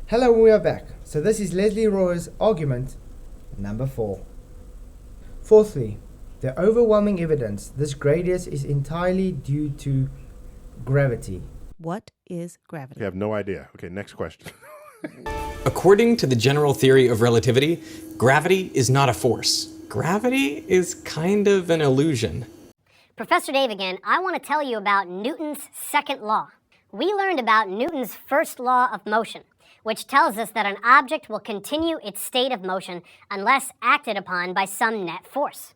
Hello, we are back. So this is Leslie Rohrer's argument number 4. Fourthly, the overwhelming evidence this gradient is entirely due to gravity. What is gravity? I have no idea. Okay, next question. According to the general theory of relativity, gravity is not a force. Gravity is kind of an illusion. Professor Dave again. I want to tell you about Newton's second law. We learned about Newton's first law of motion, which tells us that an object will continue its state of motion unless acted upon by some net force.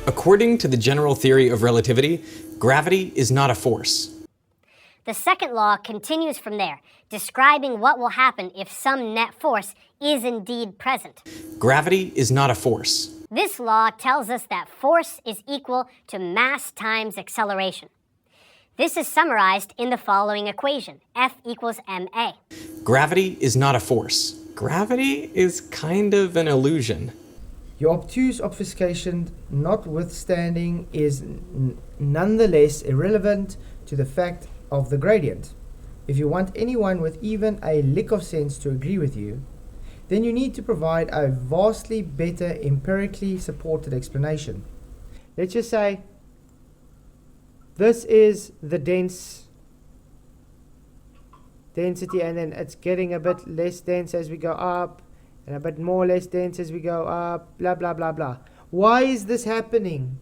According to the general theory of relativity, gravity is not a force. The second law continues from there, describing what will happen if some net force is indeed present. Gravity is not a force. This law tells us that force is equal to mass times acceleration. This is summarized in the following equation, F equals ma. Gravity is not a force. Gravity is kind of an illusion. Your obtuse obfuscation notwithstanding is nonetheless irrelevant to the fact of the gradient. If you want anyone with even a lick of sense to agree with you, then you need to provide a vastly better empirically supported explanation. Let's just say this is the density, and then it's getting a bit less dense as we go up, and a bit more less dense as we go up, blah blah blah blah. Why is this happening?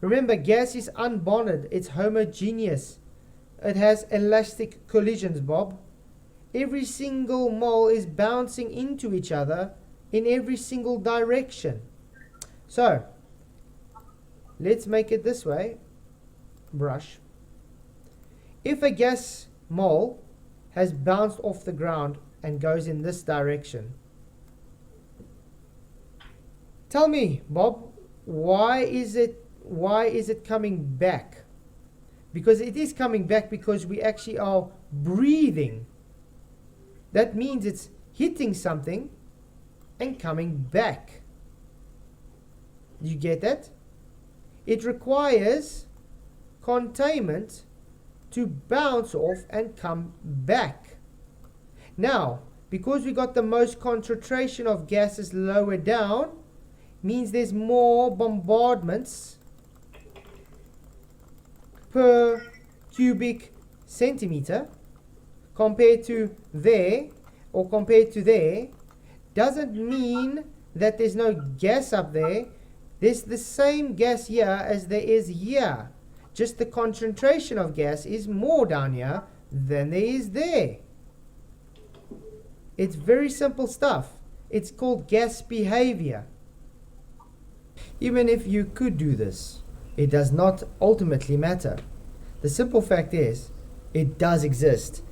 Remember, gas is unbonded, it's homogeneous. It has elastic collisions, Bob. Every single mole is bouncing into each other in every single direction. So, let's make it this way. Brush. If a gas mole has bounced off the ground and goes in this direction, tell me, Bob, why is it coming back? Because it is coming back because we actually are breathing. That means it's hitting something and coming back. You get that? It requires containment to bounce off and come back. Now, because we got the most concentration of gases lower down, means there's more bombardments per cubic centimeter compared to there, or compared to there, doesn't mean that there's no gas up there. There's the same gas here as there is here. Just the concentration of gas is more down here than there is there. It's very simple stuff. It's called gas behavior. Even if you could do this, it does not ultimately matter. The simple fact is, it does exist.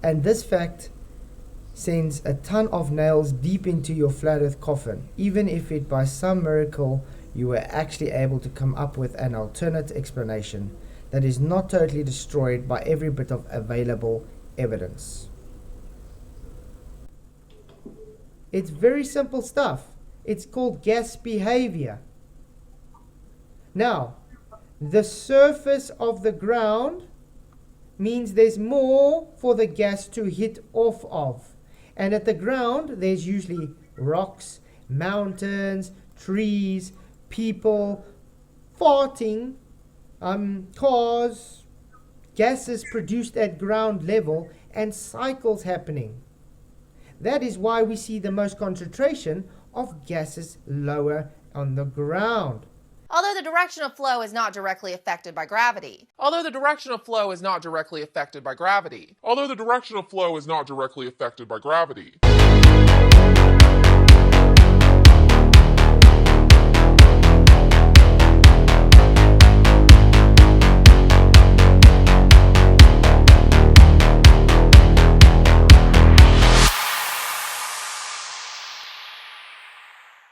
And this fact sends a ton of nails deep into your flat earth coffin, even if it by some miracle you were actually able to come up with an alternate explanation that is not totally destroyed by every bit of available evidence. It's very simple stuff. It's called gas behavior. Now, the surface of the ground means there's more for the gas to hit off of. And at the ground, there's usually rocks, mountains, trees, people, farting, cars, gases produced at ground level, and cycles happening. That is why we see the most concentration of gases lower on the ground. Although the direction of flow is not directly affected by gravity. Although the direction of flow is not directly affected by gravity. Although the direction of flow is not directly affected by gravity.